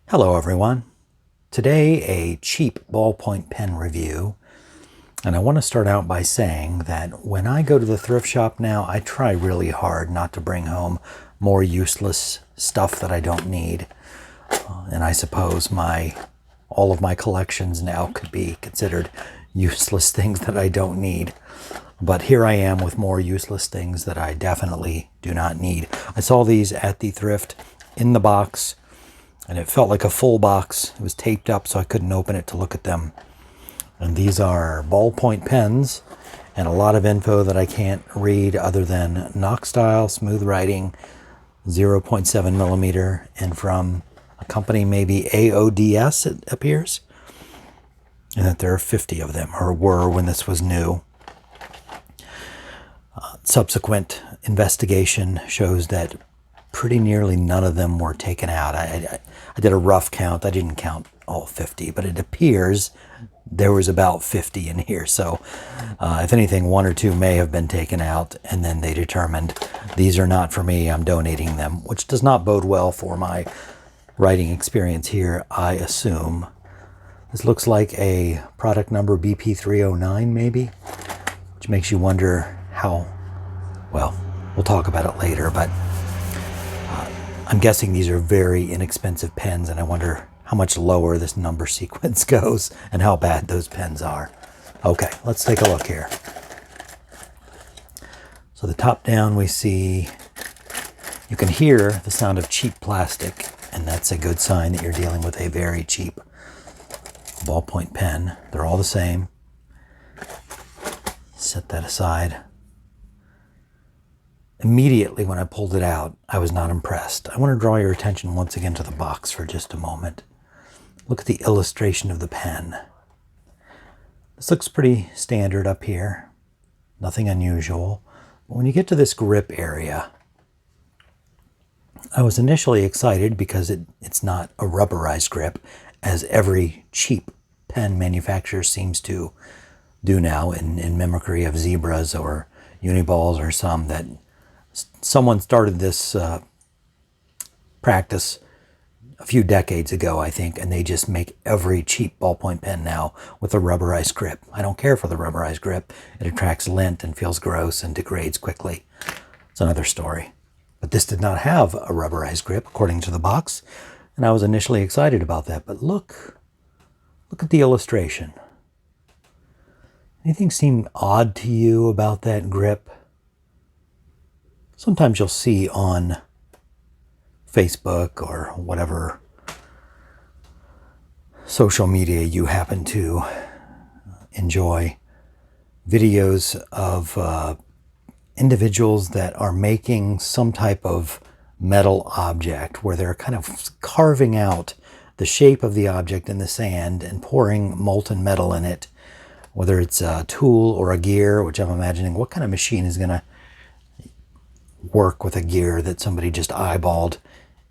Hello everyone. Today a cheap ballpoint pen review, and I want to start out by saying that when I go to the thrift shop now, I try really hard not to bring home more useless stuff that I don't need. And I suppose all of my collections now could be considered useless things that I don't need. But here I am with more useless things that I definitely do not need. I saw these at the thrift in the box, and it felt like a full box. It was taped up so I couldn't open it to look at them. And these are ballpoint pens, and a lot of info that I can't read other than Knox style, smooth writing, 0.7 millimeter, and from a company maybe aods, it appears. And that there are 50 of them, or were when this was new. Subsequent investigation shows that pretty nearly none of them were taken out. I did a rough count. I didn't count all 50, but it appears there was about 50 in here. So if anything, one or two may have been taken out, and then they determined these are not for me, I'm donating them, which does not bode well for my writing experience here, I assume. This looks like a product number BP309 maybe, which makes you wonder how, well, we'll talk about it later, but I'm guessing these are very inexpensive pens, and I wonder how much lower this number sequence goes and how bad those pens are. Okay, let's take a look here. So the top down we see, you can hear the sound of cheap plastic, and that's a good sign that you're dealing with a very cheap ballpoint pen. They're all the same. Set that aside. Immediately when I pulled it out, I was not impressed. I want to draw your attention once again to the box for just a moment. Look at the illustration of the pen. This looks pretty standard up here. Nothing unusual. But when you get to this grip area, I was initially excited because it's not a rubberized grip, as every cheap pen manufacturer seems to do now in mimicry of zebras or uniballs, or some that someone started this practice a few decades ago, I think, and they just make every cheap ballpoint pen now with a rubberized grip. I don't care for the rubberized grip. It attracts lint and feels gross and degrades quickly. It's another story. But this did not have a rubberized grip, according to the box, and I was initially excited about that. But look at the illustration. Anything seem odd to you about that grip? Sometimes you'll see on Facebook or whatever social media you happen to enjoy videos of individuals that are making some type of metal object where they're kind of carving out the shape of the object in the sand and pouring molten metal in it, whether it's a tool or a gear, which I'm imagining what kind of machine is going to work with a gear that somebody just eyeballed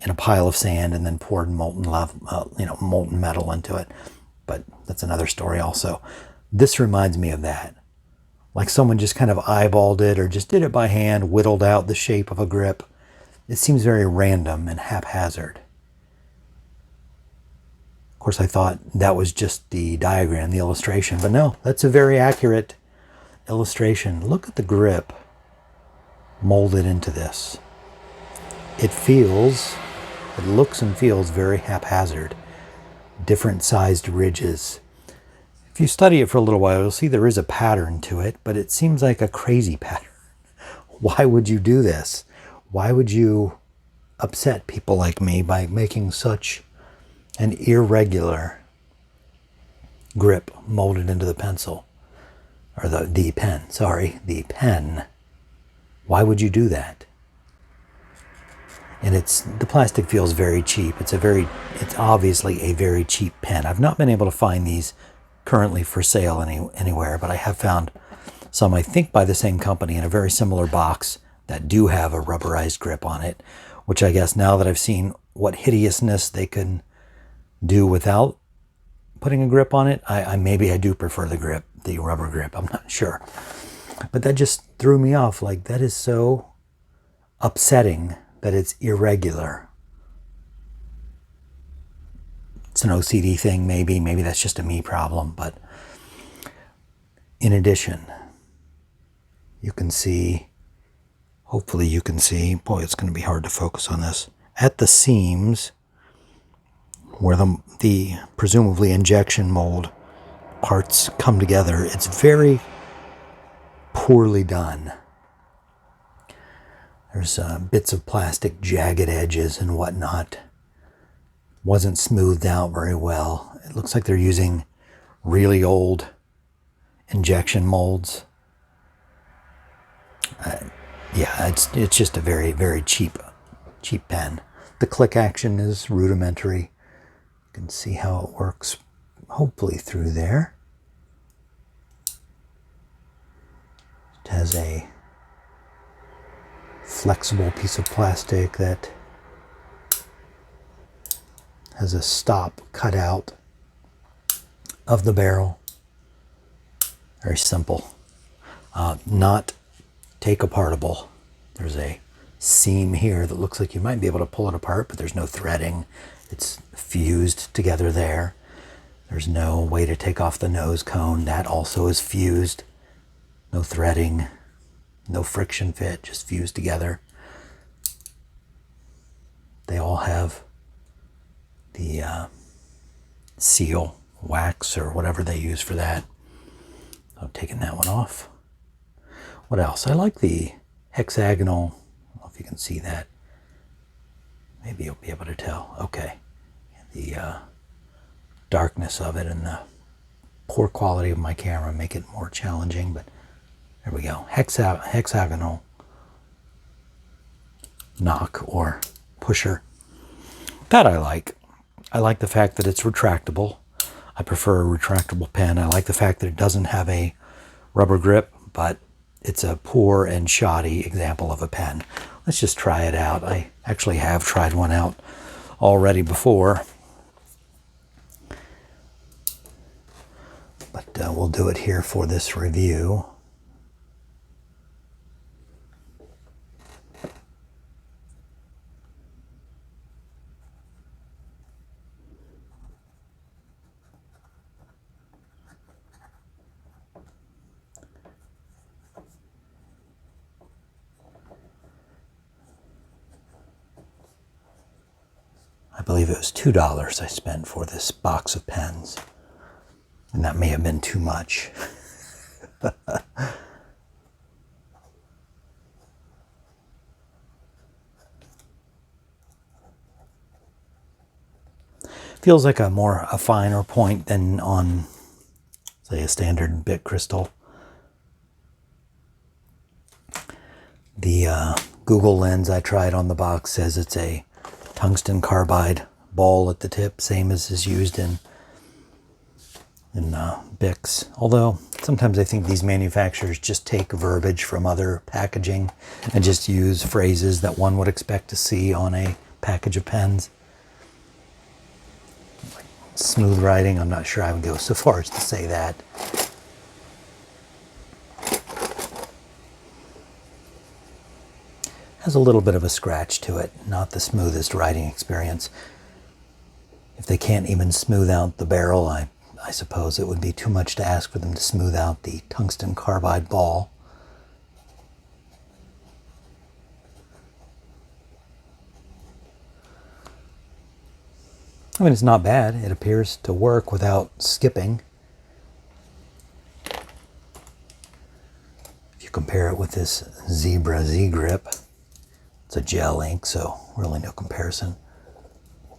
in a pile of sand and then poured molten metal into it. But that's another story also. This reminds me of that. Like someone just kind of eyeballed it or just did it by hand, whittled out the shape of a grip. It seems very random and haphazard. Of course, I thought that was just the diagram, the illustration, but no, that's a very accurate illustration. Look at the grip molded into this. It looks and feels very haphazard. Different sized ridges. If you study it for a little while, you'll see there is a pattern to it, but it seems like a crazy pattern. Why would you do this? Why would you upset people like me by making such an irregular grip molded into the pencil? Or the pen. Why would you do that? And the plastic feels very cheap. It's obviously a very cheap pen. I've not been able to find these currently for sale anywhere, but I have found some, I think by the same company, in a very similar box that do have a rubberized grip on it, which I guess now that I've seen what hideousness they can do without putting a grip on it, maybe I do prefer the rubber grip. I'm not sure. But that just threw me off. Like, that is so upsetting that it's irregular. It's an OCD thing, maybe. Maybe that's just a me problem. But in addition, you can see, hopefully you can see, boy, it's going to be hard to focus on this, at the seams where the presumably injection mold parts come together. It's very poorly done. There's bits of plastic, jagged edges and whatnot. Wasn't smoothed out very well. It looks like they're using really old injection molds. Yeah, it's just a very, very cheap pen. The click action is rudimentary. You can see how it works, hopefully through there. It has a flexible piece of plastic that has a stop cut out of the barrel. Very simple. Not take apartable. There's a seam here that looks like you might be able to pull it apart, but there's no threading. It's fused together there. There's no way to take off the nose cone. That also is fused. No threading, no friction fit, just fused together. They all have the seal, wax, or whatever they use for that. I'm taking that one off. What else? I like the hexagonal. I don't know if you can see that. Maybe you'll be able to tell. Okay. The darkness of it and the poor quality of my camera make it more challenging, but there we go. Hexagonal knock or pusher. That I like. I like the fact that it's retractable. I prefer a retractable pen. I like the fact that it doesn't have a rubber grip, but it's a poor and shoddy example of a pen. Let's just try it out. I actually have tried one out already before, but we'll do it here for this review. I believe it was $2 I spent for this box of pens, and that may have been too much. Feels like a finer point than on, say, a standard bit crystal. The Google lens I tried on the box says it's a tungsten carbide ball at the tip, same as is used in Bics. Although sometimes I think these manufacturers just take verbiage from other packaging and just use phrases that one would expect to see on a package of pens. Like smooth writing, I'm not sure I would go so far as to say that. Has a little bit of a scratch to it, not the smoothest writing experience. If they can't even smooth out the barrel, I suppose it would be too much to ask for them to smooth out the tungsten carbide ball. I mean, it's not bad. It appears to work without skipping. If you compare it with this Zebra Z-Grip, it's a gel ink, so really no comparison.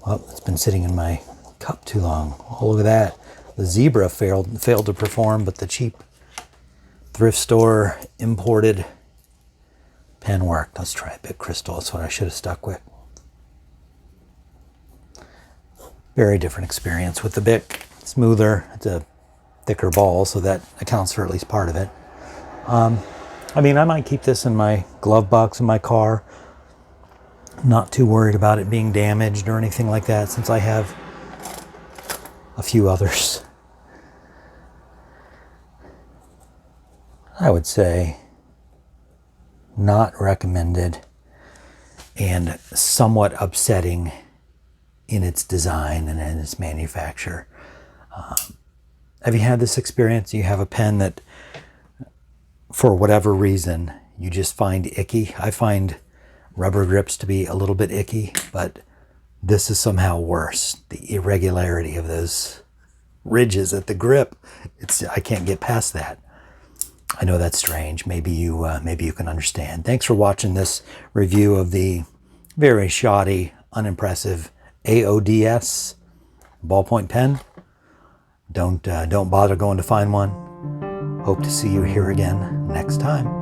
Well, it's been sitting in my cup too long. Oh, look at that. The Zebra failed to perform, but the cheap thrift store imported pen worked. Let's try a bit crystal. That's what I should have stuck with. Very different experience with the Bic. Smoother. It's a thicker ball, so that accounts for at least part of it. I mean, I might keep this in my glove box in my car. Not too worried about it being damaged or anything like that, since I have a few others. I would say not recommended and somewhat upsetting in its design and in its manufacture. Have you had this experience? You have a pen that, for whatever reason, you just find icky. I find rubber grips to be a little bit icky, but this is somehow worse. The irregularity of those ridges at the grip, I can't get past that. I know that's strange. Maybe you can understand. Thanks for watching this review of the very shoddy, unimpressive aods ballpoint pen. Don't bother going to find one. Hope to see you here again next time.